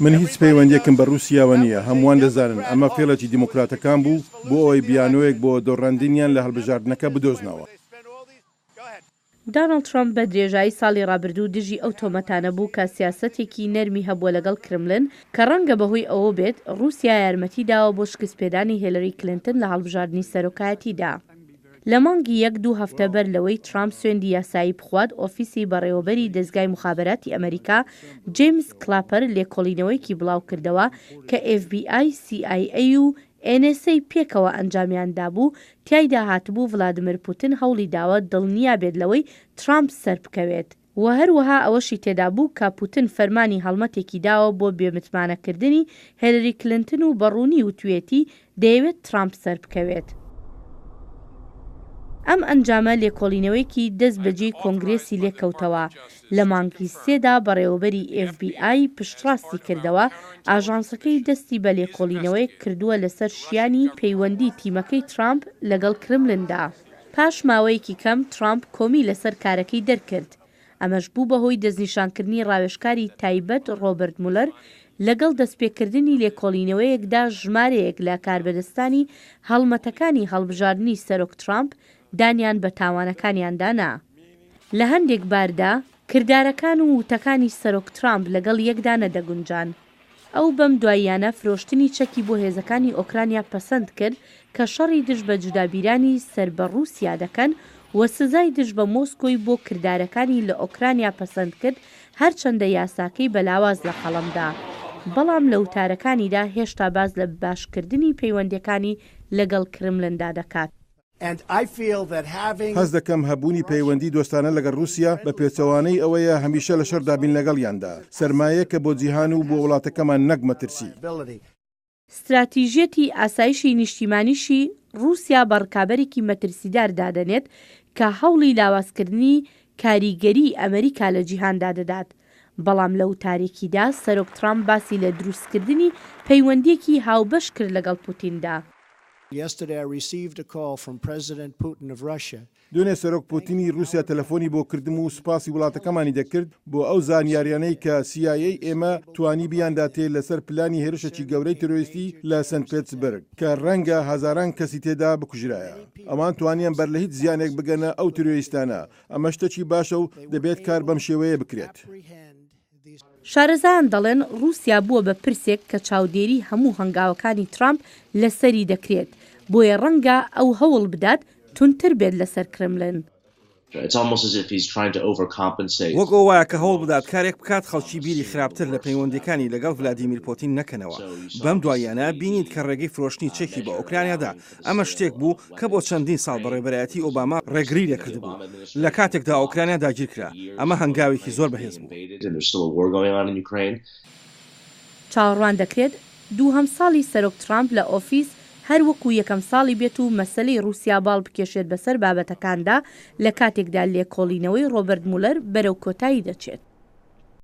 من هیچ پەیوەندیەکم بە رووسیاوە نییە. هەمووان دەزانن ئەمە فێڵێکی دیموکراتەکان بوو بۆ ئەوەی بیانۆیەک بۆ دۆڕاندنیان لە هەڵبژاردنەکە بدۆزنەوە. دۆناڵد ترامپ بە درێژایی ساڵی ڕابردوو دژی ئەو تۆمەتانە بوو کە سیاسەتێکی نەرمی هەبووە لەگەڵ کرملن کە ڕەنگە بەهۆی ئەوە بێت رووسیا یارمەتی داوە بۆ شکستپێدانی هیلاری کلینتن لە هەڵبژاردننی سەرۆکایەتیدا. لە مانگی 1-2 هەفتە بەر لەوەی ترامپ سوێندی یاسایی بخوات، ئۆفیسی بەڕێوەبەری دەستگای مخابەراتی ئەمریکا جیمز کلاپەر لێکۆڵینەوەیکی بڵاو کردەوە کە FBI، CIA و NSA پێکەوە ئەنجامیاندا بوو، تیایدا هاتبوو ڤلادیمیر پوتین هەوڵی داوە دڵنیا بێت لەوەی ترامپ سەر بکەوێت. و هەروەها ئەوەشی تێدا بوو کە پوتین فەرمانی هەڵمەتێکی داوە بۆ بێمتمانەکردنی هیلاری کلینتن و بەڕوونی وتوێتی دەیەوێت ترامپ سەر بکەوێت. ئەم ئەنجامە لێکۆڵینەوەیکی دەست بەجێی کۆنگرێسی لێکەوتەوە. لە مانگی 3دا بەڕێوەبەری FBI پشتڕاستی کردەوە ئاژانسەکەی دەستی بە لێکۆڵینەوەی کردووە لەسەر شیانی پەیوەندی تیمەکەی ترامپ لەگەڵ کرملندا. پاش ماوەیەکی کەم ترامپ کۆمی لەسەر کارەکەی دەرکرد. ئەمەش بوو بەهۆی دەستنیشانکردنی ڕاوێژکاری تایبەت ڕۆبرت مولەر لەگەڵ دەستپێکردنی لێکۆڵینەوەیەکدا ژمارەیەک لە کاربەدەستانی هەڵمەتەکانی هەڵبژاردننی سەرۆک ترامپ دانیان بە تاوانەکانیاندانا. لە هەندێک باردا کردارەکان و وتەکانی سەرۆک ترامپ لەگەڵ یەکدا نەدەگونجان. ئەو بەم دواییانە فرۆشتنی چەکی بۆ هێزەکانی ئۆکرانیا پەسەند کرد کە شەڕی دژ بە جودابیرانی سەر بە رووسیا دەکەن و سزای دژ بە مۆسکۆی بۆ کردارەکانی لە ئۆکرانیا پەسەند کرد، هەرچەندە یاساکەی بەلاواز لە قەڵەمدا. بەڵام لە وتارەکانیدا هێشتا باز لە باشکردنی پەیوەندیەکانی لەگەڵ کرملندا دەکات. هەز دەکەم هەبوونی پەیوەندی دۆستانە لەگەڵ رووسیا بە پێچەوانەی ئەوەیە هەمیشە لە شەردا بین لەگەڵیاندا. سەرمایەکە بۆ جیهان و بۆ وڵاتەکەمان نەک مەترسی. استراتیژیەتی ئاسایشی نیشتیمانیشی رووسیا بە ڕکابەرێکی مەترسیدار دادەنێت کە هەوڵی لاوازکردنی کاریگەری ئەمریکا لە جیهاندا دەدات. بەڵام لە وتارێکیدا سەرۆک ترامپ باسی لە دروستکردنی پەیوەندیەکی هاوبەش کرد لەگەڵ پوتیندا. دوێنێ سەرۆک پوتینی رووسیا تەلەفۆنی بۆ کردم و سوپاسی وڵاتەکەمانی دەکرد بۆ ئەو زانیاریانەی کە CIA ئێمە توانی بیانداتێ لەسەر پلانی هێرشێکی گەورەی تۆرۆریستی لە سنت پێتسبرگ کە ڕەنگە هەزاران کەسی تێدا بکوژرایە. ئەمان توانیان بەر لە هیچ زیانێک بگەنە ئەو تۆرۆریستانە. ئەمە شتێکی باشە و دەبێت کار بەم شێوەیە بکرێت. شارەزایان دەڵێن رووسیا بووە بە پرسێک کە چاودێری هەموو هەنگاوەکانی ترامپ لەسەری دەکرێت، بۆیە ڕەنگە ئەو هەوڵ بدات تونتر بێت لەسەر کرملن. وەک ئەو وایە کە هەوڵ بدات کارێک بکات خەڵکی بیری خراپتر لە پەیوەندیەکانی لەگەڵ ڤلادیمیر پوتین نەکەنەوە. بەم دواییانە بینیت کە ڕێگەی فرۆشتنی چەکی بە ئۆکرانیادا. ئەمە شتێک بوو کە بۆ چەندین ساڵ بەڕێبەرایەتی ئۆباما ڕێگری لەکرد بوو. لە کاتێکدا ئۆکرانیا داگیر کرا. ئەمە هەنگاوێکی زۆر بەهێز بوو. چاوەڕوان دەکرێت دووهەم ساڵی سەرۆک ترامپ لە ئۆفیس هەروەکو یەکەم ساڵی بێت و مەسەلەی رووسیا باڵ بکێشێت بەسەر بابەتەکاندا لە کاتێکدا لێکۆڵینەوەی ڕۆبرت مولەر بەرەو کۆتایی دەچێت.